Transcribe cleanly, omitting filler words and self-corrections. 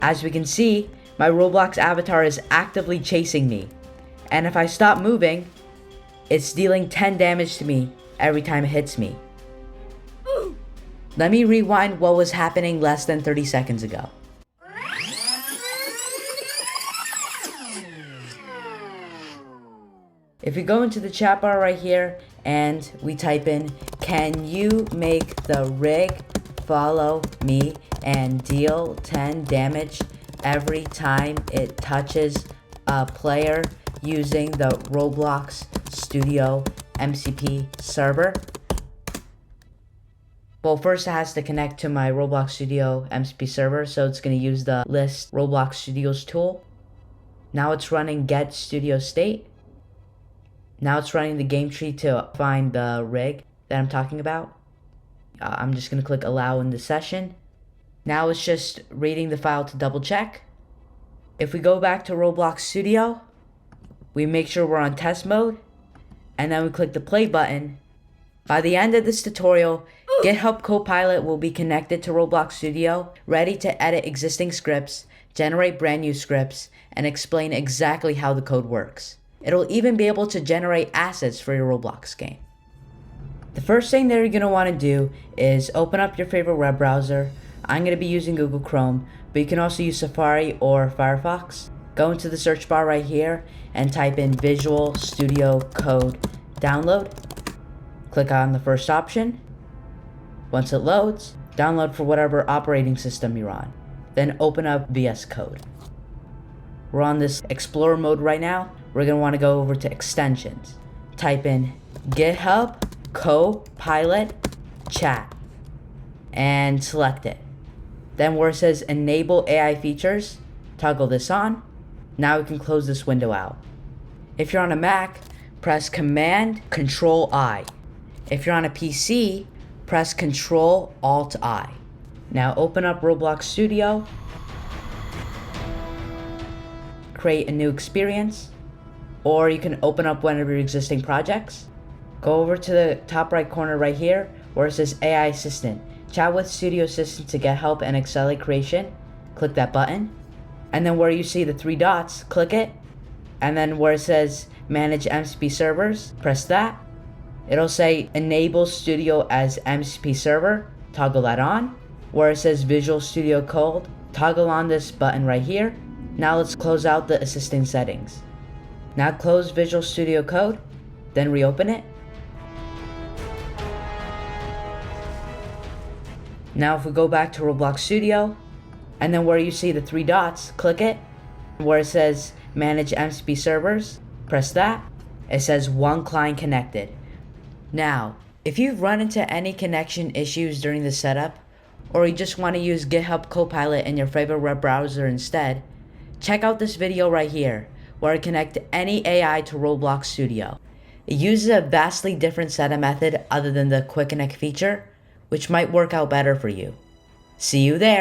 As we can see, my Roblox avatar is actively chasing me. And if I stop moving, it's dealing 10 damage to me every time it hits me. Let me rewind what was happening less than 30 seconds ago. If we go into the chat bar right here and we type in, "Can you make the rig follow me and deal 10 damage every time it touches a player using the Roblox Studio MCP server?" Well, first it has to connect to my Roblox Studio MCP server, so it's going to use the list Roblox Studios tool. Now it's running get studio state. Now it's running the game tree to find the rig that I'm talking about. I'm just going to click allow in the session. Now it's just reading the file to double check. If we go back to Roblox Studio, we make sure we're on test mode, and then we click the play button. By the end of this tutorial, GitHub Copilot will be connected to Roblox Studio, ready to edit existing scripts, generate brand new scripts, and explain exactly how the code works. It'll even be able to generate assets for your Roblox game. The first thing that you're going to want to do is open up your favorite web browser. I'm going to be using Google Chrome, but you can also use Safari or Firefox. Go into the search bar right here and type in Visual Studio Code Download. Click on the first option. Once it loads, download for whatever operating system you're on. Then open up VS Code. We're on this Explorer mode right now. We're going to want to go over to extensions. Type in GitHub Copilot Chat and select it. Then where it says Enable AI Features, toggle this on. Now we can close this window out. If you're on a Mac, press Command Control I. If you're on a PC, press Control Alt I. Now open up Roblox Studio. Create a new experience, or you can open up one of your existing projects. Go over to the top right corner right here where it says AI Assistant. Chat with Studio Assistant to get help and accelerate creation. Click that button. And then where you see the three dots, click it. And then where it says Manage MCP Servers, press that. It'll say Enable Studio as MCP Server. Toggle that on. Where it says Visual Studio Code, toggle on this button right here. Now let's close out the assistant settings. Now close Visual Studio Code, then reopen it. Now if we go back to Roblox Studio, and then where you see the three dots, click it. Where it says Manage MCP Servers, press that. It says one client connected. Now, if you've run into any connection issues during the setup, or you just want to use GitHub Copilot in your favorite web browser instead, check out this video right here, where I connect any AI to Roblox Studio. It uses a vastly different setup method other than the Quick Connect feature, which might work out better for you. See you there!